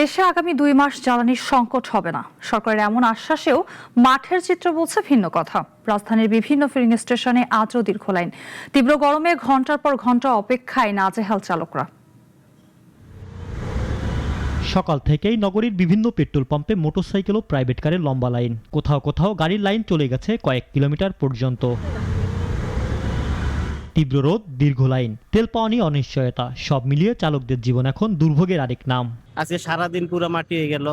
দেশে আগামী 2 মাস জ্বালানির সংকট হবে না, সরকারের এমন আশ্বাসেও মাঠের চিত্র বলছে ভিন্ন কথা। রাজধানীর বিভিন্ন ফিলিং স্টেশনে আজও দীর্ঘ লাইন। তীব্র গরমে ঘন্টার পর ঘন্টা অপেক্ষায় নাজেহাল চালকরা। সকাল থেকেই নগরীর বিভিন্ন পেট্রোল পাম্পে মোটরসাইকেল ও প্রাইভেট কারের লম্বা লাইন, কোথাও কোথাও গাড়ির লাইন চলে গেছে কয়েক কিলোমিটার পর্যন্ত। তীব্র রোদ, দীর্ঘ লাইন, তেল পাওয়া নিয়ে অনিশ্চয়তা, সব মিলিয়ে চালকদের জীবন এখন দুর্ভোগের আরেক নাম। আজকে সারাদিন পুরো মাটি হয়ে গেল।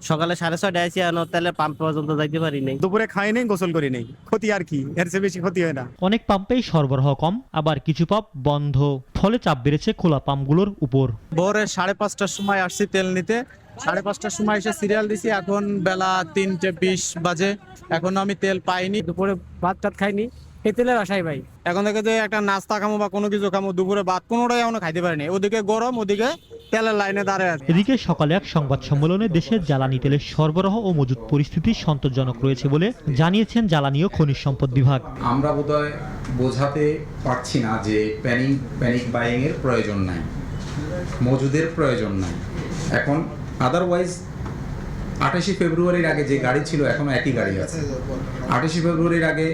সকালে 6:30 আইসি আনো, তাহলে পাম্প পর্যন্ত যাইতে পারি নাই। দুপুরে খাই নেই, গোসল করি নেই, ক্ষতি আর কি, এর চেয়ে বেশি ক্ষতি হয় না। অনেক পাম্পেই সরবরাহ কম, আবার কিছু পাম্প বন্ধ, ফলে চাপ বেড়েছে খোলা পাম্পগুলোর উপর। ভোরে 5:30টার সময় আসছি তেল নিতে, 5:30টার সময় এসে সিরিয়াল দিছি, এখন বেলা 3:20 বাজে, এখনো আমি তেল পাইনি। দুপুরে ভাত টাত খাইনি, এই তেলের আশাই ভাই। এখন থেকে যে একটা নাস্তা খামো বা কোনো কিছু খামো, দুপুরে ভাত কোনোটাই এখনো খাইতে পারিনি। ওদিকে গরম, ওদিকে তেলের লাইনে দাঁড়ায় আছে। এদিকে সকালে এক সংবাদ সম্মেলনে দেশের জ্বালানি তেলের সরবরাহ ও মজুত পরিস্থিতি সন্তোষজনক রয়েছে বলে জানিয়েছেন জ্বালানি ও খনিজ সম্পদ বিভাগ। আমরা বোধহয় বোঝাতে পারছি না যে প্যানিক বাইং এর প্রয়োজন নাই, মজুদের প্রয়োজন নাই। এখন আদারওয়াইজ 28 ফেব্রুয়ারির আগে যে গাড়ি ছিল এখনো একই গাড়ি আছে। 28 ফেব্রুয়ারির আগে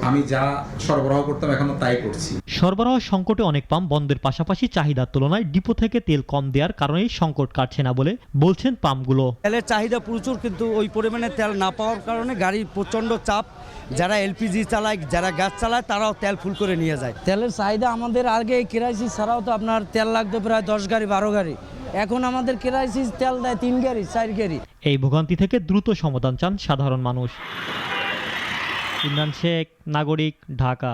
আমি যা সরবরাহ করতাম এখনো তাই করছি। সরবরাহ সংকটে অনেক পাম্প বন্ধের পাশাপাশি চাহিদার তুলনায় ডিপো থেকে তেল কম দেওয়ার কারণেই সংকট কাটছে না বলে বলছেন পাম্পগুলো। তেলের চাহিদা প্রচুর, কিন্তু ওই পরিমাণে তেল না পাওয়ার কারণে গাড়ির প্রচণ্ড চাপ। যারা এলপিজি চালায়, যারা গ্যাস চালায়, তারাও তেল ফুল করে নিয়ে যায়। তেলের চাহিদা আমাদের আগে ক্রাইসিস ছাড়াও তো আপনার তেল লাগতো প্রায় 10 গাড়ি 12 গাড়ি, এখন আমাদের ক্রাইসিস তেল দেয় 3 গাড়ি 4 গাড়ি। এই ভোগান্তি থেকে দ্রুত সমাধান চান সাধারণ মানুষ। ইমরান শেখ, নাগরিক, ঢাকা।